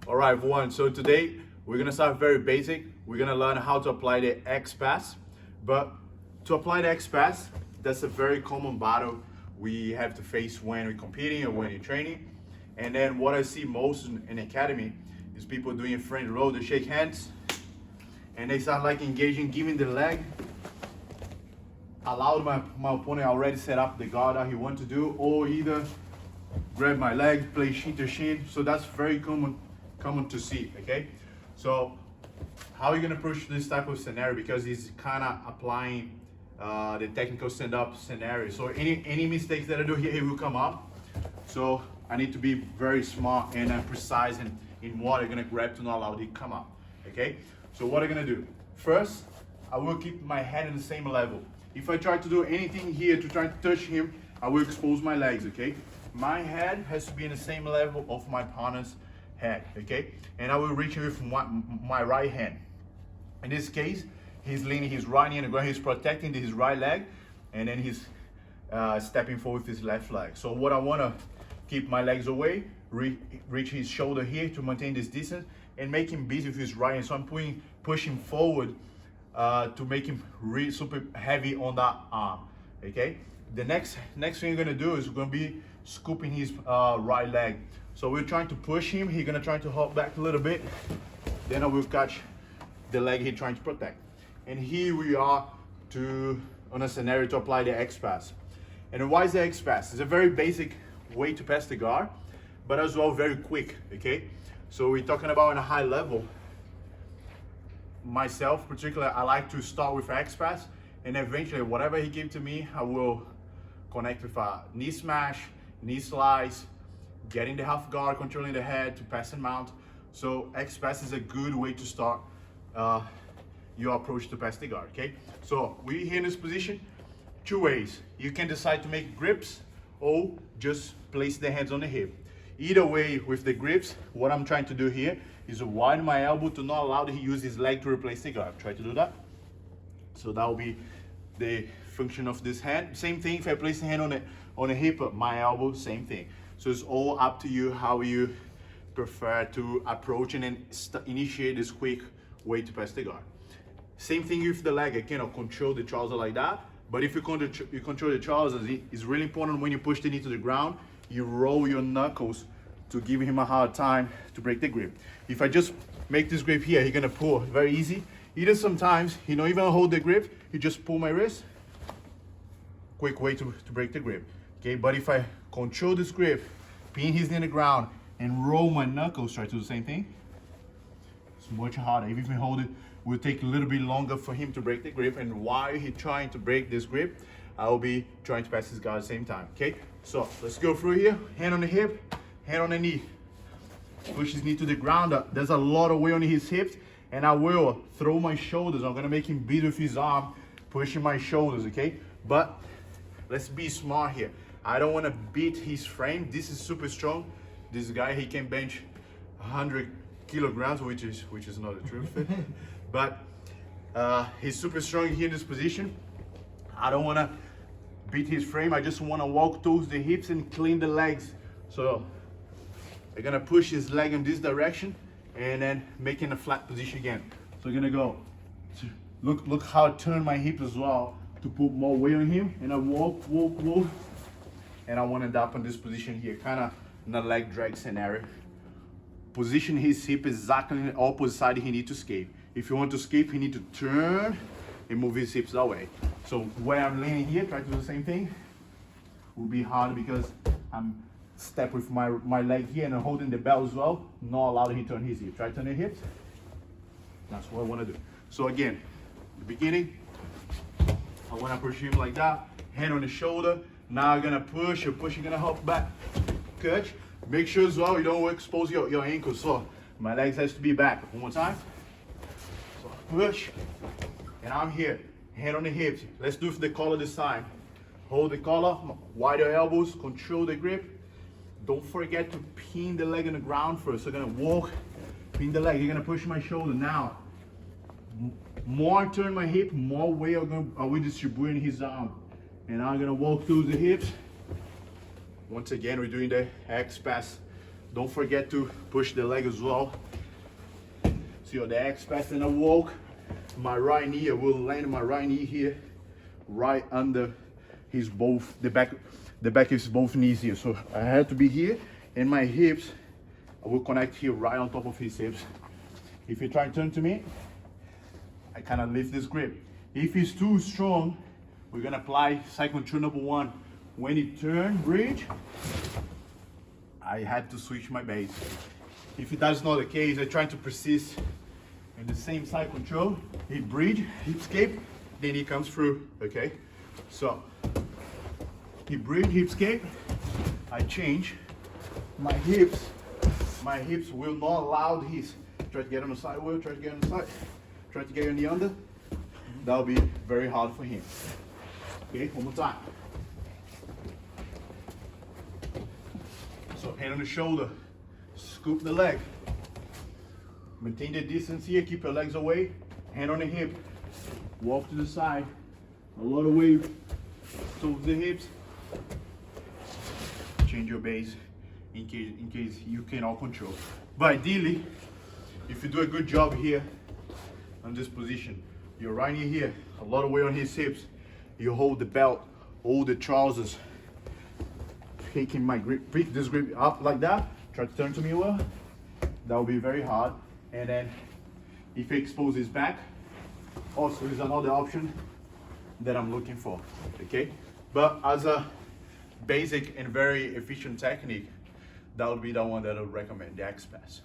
All right, everyone. So today we're gonna start very basic. We're gonna learn how to apply the X pass. But to apply the X pass, that's a very common battle we have to face when we're competing or when you're training. And then what I see most in academy is people doing a front row. They shake hands and they start like engaging, giving the leg. Allowed my opponent already set up the guard that he wants to do, or either grab my leg, play shin to shin. So that's very common to see, okay? So how are you gonna approach this type of scenario? Because he's kind of applying the technical stand-up scenario. So any mistakes that I do here, he will come up. So I need to be very smart and precise in what I'm gonna grab to not allow it to come up, okay? So what I'm gonna do, first, I will keep my head in the same level. If I try to do anything here to try to touch him, I will expose my legs, okay? My head has to be in the same level of my opponent's head, okay? And I will reach with my right hand. In this case, he's leaning his right knee on the ground, he's protecting his right leg, and then he's stepping forward with his left leg. So what I wanna keep my legs away, reach his shoulder here to maintain this distance, and make him busy with his right hand. So I'm pushing forward to make him really super heavy on that arm, okay? The next thing you're gonna do is we're gonna be scooping his right leg. So we're trying to push him, he's gonna try to hop back a little bit, then I will catch the leg he's trying to protect. And here we are on a scenario to apply the X pass. And why is the X pass? It's a very basic way to pass the guard, but as well very quick, okay? So we're talking about on a high level. Myself particularly, I like to start with X pass, and eventually whatever he gives to me, I will connect with a knee smash, knee slice, getting the half guard, controlling the head to pass and mount. So X pass is a good way to start your approach to pass the guard, okay? So we're here in this position, two ways. You can decide to make grips or just place the hands on the hip. Either way, with the grips, what I'm trying to do here is widen my elbow to not allow him to use his leg to replace the guard. Try to do that. So that will be the function of this hand. Same thing if I place the hand on the hip, my elbow, same thing. So it's all up to you how you prefer to approach and then initiate this quick way to pass the guard. Same thing with the leg. I cannot control the trouser like that, but if you control the trousers, it's really important when you push the knee to the ground, you roll your knuckles to give him a hard time to break the grip. If I just make this grip here, he's gonna pull very easy. Either sometimes he don't even hold the grip, he just pull my wrist. Quick way to break the grip. Okay, but if I control this grip, pin his knee in the ground, and roll my knuckles, try to do the same thing. It's much harder. If you can hold it, will take a little bit longer for him to break the grip, and while he's trying to break this grip, I will be trying to pass his guard at the same time, okay? So let's go through here, hand on the hip, hand on the knee. Push his knee to the ground. There's a lot of weight on his hips, and I will throw my shoulders. I'm gonna make him beat with his arm, pushing my shoulders, okay? But let's be smart here. I don't wanna beat his frame. This is super strong. This guy, he can bench 100 kilograms, which is not the truth. But he's super strong here in this position. I don't wanna beat his frame. I just wanna walk towards the hips and clean the legs. So I'm gonna push his leg in this direction and then making a flat position again. So I'm gonna go, look how I turn my hips as well to put more weight on him, and I walk, and I wanna end up in this position here, kinda in a leg drag scenario. Position his hip exactly in the opposite side he needs to escape. If you want to escape, he needs to turn and move his hips that way. So where I'm leaning here, try to do the same thing. Will be hard because I'm step with my leg here and I'm holding the belt as well, not allowing him to turn his hip. Try to turn the hips. That's what I want to do. So again, the beginning, I want to push him like that, hand on the shoulder. Now I'm gonna push, you're gonna hop back, catch. Make sure as well you don't expose your ankles. So my legs has to be back. One more time. So push, and I'm here, hand on the hips. Let's do the collar this time. Hold the collar, wide your elbows, control the grip. Don't forget to pin the leg on the ground first. So I'm gonna walk, pin the leg. You're gonna push my shoulder now. More turn my hip, more weight I will distribute in his arm. And I'm gonna walk through the hips. Once again, we're doing the X pass Don't forget to push the leg as well. See on the X pass, and I walk my right knee. I will land my right knee here, right under his both the back of his both knees here. So I had to be here, and my hips, I will connect here right on top of his hips. If he try to turn to me, I kind of lift this grip. If he's too strong, we're gonna apply cycle control number 1. When he turn bridge, I had to switch my base. If that's not the case, I try to persist in the same side control. He bridge, hip escape, then he comes through, okay? So, he bridge, hip escape, I change. My hips will not allow his, try to get on the side, will try to get on the side, try to get on the under. That'll be very hard for him. Okay, one more time. So hand on the shoulder, scoop the leg. Maintain the distance here, keep your legs away. Hand on the hip, walk to the side. A lot of weight towards the hips. Change your base in case you cannot control. But ideally, if you do a good job here on this position, you're right here, a lot of weight on his hips. You hold the belt, hold the trousers, taking my grip, pick this grip up like that. Try to turn to me well. That will be very hard. And then if he exposes his back, also is another option that I'm looking for, okay? But as a basic and very efficient technique, that would be the one that I would recommend, the X pass.